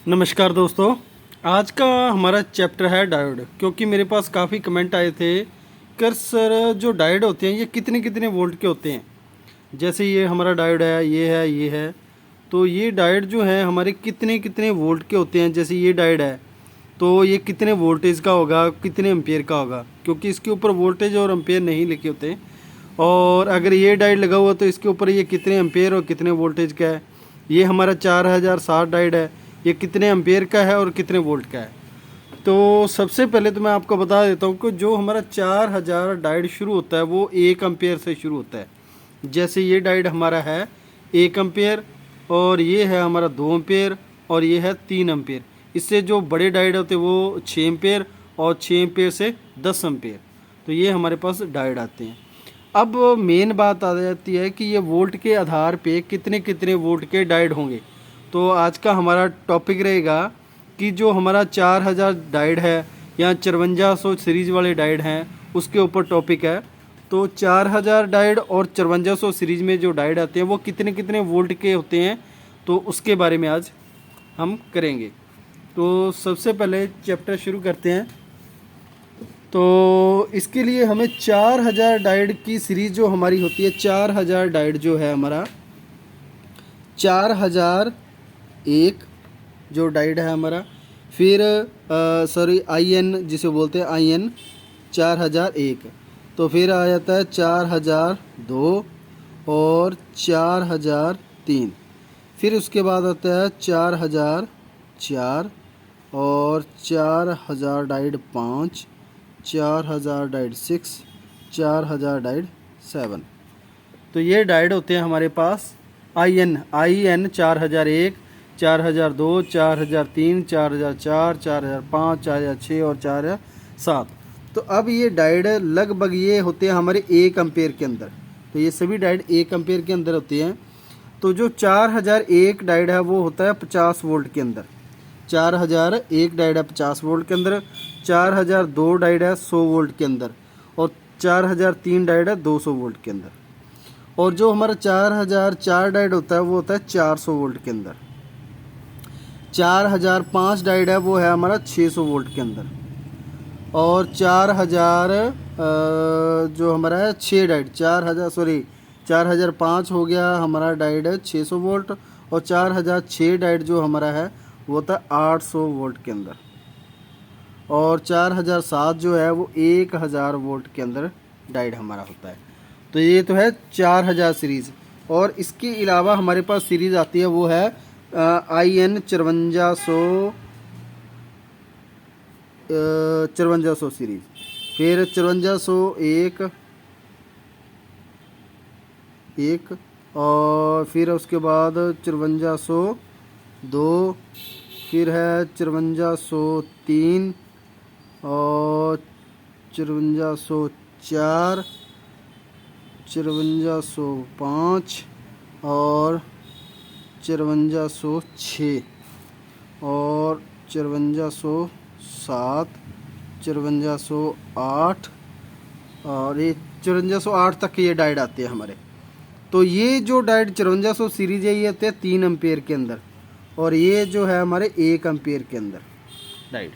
नमस्कार दोस्तों। आज का हमारा चैप्टर है डायोड। क्योंकि मेरे पास काफ़ी कमेंट आए थे कि सर जो डायोड होते हैं ये कितने कितने वोल्ट के होते हैं। जैसे ये हमारा डायोड है, ये है। तो ये डायोड जो है हमारे कितने कितने वोल्ट के होते हैं। जैसे ये डायोड है तो ये कितने वोल्टेज का होगा, कितने एम्पेयर का होगा, क्योंकि इसके ऊपर वोल्टेज और एम्पेयर नहीं लिखे होते। और अगर ये डायोड लगा हुआ तो इसके ऊपर ये कितने एम्पेयर और कितने वोल्टेज का है। ये हमारा 4060 डायोड है, ये कितने एम्पेयर का है और कितने वोल्ट का है। तो सबसे पहले तो मैं आपको बता देता हूँ कि जो हमारा 4000 डायोड शुरू होता है वो 1 एम्पेयर से शुरू होता है। जैसे ये डायोड हमारा है 1 एम्पेयर, और ये है हमारा 2 एम्पेयर, और ये है 3 एम्पेयर। इससे जो बड़े डायोड होते हैं वो 6 एम्पेयर, और 6 एम्पेयर से 10 एम्पेयर। तो ये हमारे पास डायोड आते हैं। अब मेन बात आ जाती है कि ये वोल्ट के आधार पे कितने कितने वोल्ट के डायोड होंगे। तो आज का हमारा टॉपिक रहेगा कि जो हमारा 4000 डायोड है या 5400 सीरीज़ वाले डायोड हैं उसके ऊपर टॉपिक है। तो 4000 डायोड और 5400 सीरीज़ में जो डायोड आते हैं वो कितने कितने वोल्ट के होते हैं, तो उसके बारे में आज हम करेंगे। तो सबसे पहले चैप्टर शुरू करते हैं। तो इसके लिए हमें 4000 डायोड की सीरीज़ जो हमारी होती है, 4000 डायोड जो है हमारा 4001 जो डायोड है हमारा, फिर IN जिसे बोलते हैं IN 4001, तो फिर आ जाता है 4002 और 4003, फिर उसके बाद आता है 4004 और 4000 डायोड 5, 4000 डायोड 6, 4000 डायोड 7। तो ये डायोड होते हैं हमारे पास IN 4001, 4002, 4003, 4004, 4005, 4006 और 4007। तो अब ये डायोड लगभग ये होते हैं हमारे 1 एम्पेयर के अंदर। तो ये सभी डायोड 1 एम्पेयर के अंदर होते हैं। तो जो 4001 डायोड है वो होता है 50 वोल्ट के अंदर। 4001 डायोड है 50 वोल्ट के अंदर। 4002 डायोड है 100 वोल्ट के अंदर, और 4003 डायोड है 200 वोल्ट के अंदर। और जो हमारा 4004 डायोड होता है वो होता है 400 वोल्ट के अंदर। 4005 डायोड है वो है हमारा 600 वोल्ट के अंदर। और 4000 जो हमारा है 6 डायोड 4005 हो गया हमारा डायोड है 600 वोल्ट, और 4006 डायोड जो हमारा है वो होता है 800 वोल्ट के अंदर। और 4007 जो है वो 1000 वोल्ट के अंदर डायोड हमारा होता है। तो ये तो है 4000 सीरीज़। और इसके अलावा हमारे पास सीरीज़ आती है वो है IN 5400 सीरीज़, फिर 5401 एक, और फिर उसके बाद 5402, फिर है 5403 और 5404, 5405 और 5406 और 5407, 5408, और ये 5408 तक ये डायोड आते हैं हमारे। तो ये जो डायोड 5400 सीरीज है ये आते हैं 3 एम्पेयर के अंदर, और ये जो है हमारे 1 एम्पेयर के अंदर डायोड।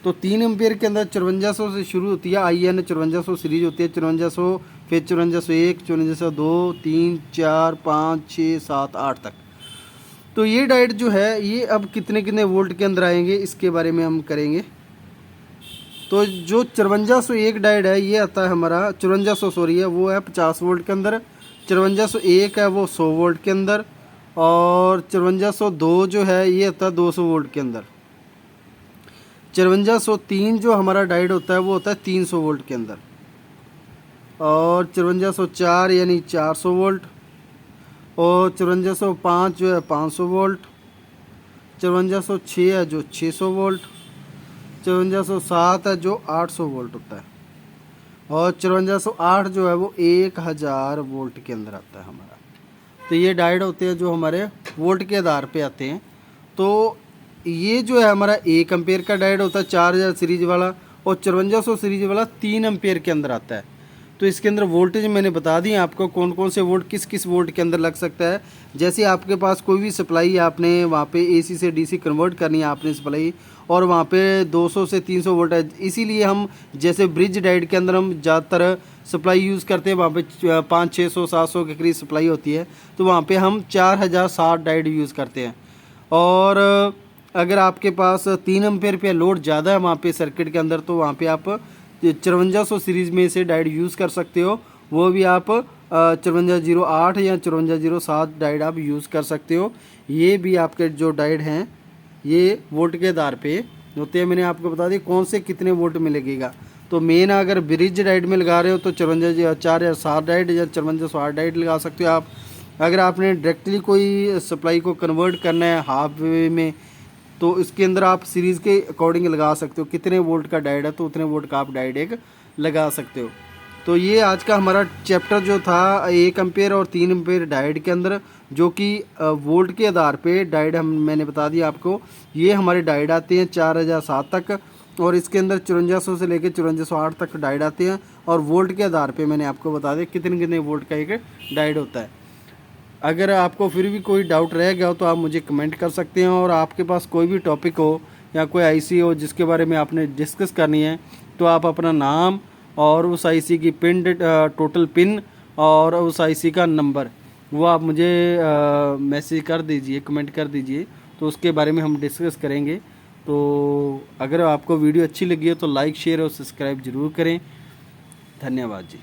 तो 3 एम्पेयर के अंदर 5400 से शुरू होती है IN 5400 सीरीज होती है। 5400, फिर 5401, 5402, 3, 4, 5, 6, 7, 8 तक। तो ये डायोड जो है ये अब कितने कितने वोल्ट के अंदर आएंगे इसके बारे में हम करेंगे। तो जो 5401 डायोड है ये आता है हमारा 5400 सॉरी है वो है 50 वोल्ट के अंदर। 5401 है वो 100 वोल्ट के अंदर, और 5402 जो है ये आता है 200 वोल्ट के अंदर। 5403 जो हमारा डायोड होता है वो होता है 300 वोल्ट के अंदर, और 5404 यानी 400 वोल्ट, और 5405 जो है 500 वोल्ट, 5406 है जो 600 वोल्ट, 5407 है जो 800 वोल्ट होता है, और 5408 जो है वो 1000 वोल्ट के अंदर आता है हमारा। तो ये डायोड होते हैं जो हमारे वोल्ट के आधार पे आते हैं। तो ये जो है हमारा 1 एम्पेयर का डायोड होता है 4000 सीरीज वाला, और 5400 सीरीज वाला 3 एम्पेयर के अंदर आता है। तो इसके अंदर वोल्टेज मैंने बता दी आपको कौन कौन से वोल्ट किस किस वोल्ट के अंदर लग सकता है। जैसे आपके पास कोई भी सप्लाई आपने वहाँ पे एसी से डीसी कन्वर्ट करनी है आपने सप्लाई, और वहाँ पे 200 से 300 वोल्ट है, इसीलिए हम जैसे ब्रिज डायोड के अंदर हम ज़्यादातर सप्लाई यूज़ करते हैं, वहाँ पे 500-600-700 के करीब सप्लाई होती है, तो वहाँ पे हम 4060 डायोड यूज़ करते हैं। और अगर आपके पास 3 एम्पेयर पे लोड ज़्यादा है वहाँ पे सर्किट के अंदर, तो वहाँ पे आप 5400 सीरीज़ में से डायोड यूज़ कर सकते हो, वो भी आप 5408 या 5407 डायोड आप यूज़ कर सकते हो। ये भी आपके जो डायोड हैं ये वोल्ट के आधार पे होते हैं। मैंने आपको बता दिया कौन से कितने वोल्ट में लगेगा। तो मेन अगर ब्रिज डायोड में लगा रहे हो तो 5407 डायोड या 5408 डायोड लगा सकते हो आप। अगर आपने डायरेक्टली कोई सप्लाई को कन्वर्ट करना है हाफ वे में, तो इसके अंदर आप सीरीज़ के अकॉर्डिंग लगा सकते हो, कितने वोल्ट का डायोड है तो उतने वोल्ट का आप डायोड एक लगा सकते हो। तो ये आज का हमारा चैप्टर जो था 1 एम्पेयर और 3 एम्पेयर डायोड के अंदर, जो कि वोल्ट के आधार पे डायोड मैंने बता दिया आपको। ये हमारे डायोड आते हैं 4007 तक, और इसके अंदर 5400 से लेकर 5408 तक डायोड आते हैं, और वोल्ट के आधार पे मैंने आपको बता दिया कितने कितने वोल्ट का एक डायोड होता है। अगर आपको फिर भी कोई डाउट रह गया हो तो आप मुझे कमेंट कर सकते हैं, और आपके पास कोई भी टॉपिक हो या कोई आईसी हो जिसके बारे में आपने डिस्कस करनी है, तो आप अपना नाम और उस आईसी की पिन टोटल पिन और उस आईसी का नंबर वो आप मुझे मैसेज कर दीजिए, कमेंट कर दीजिए, तो उसके बारे में हम डिस्कस करेंगे। तो अगर आपको वीडियो अच्छी लगी हो तो लाइक शेयर और सब्सक्राइब ज़रूर करें। धन्यवाद जी।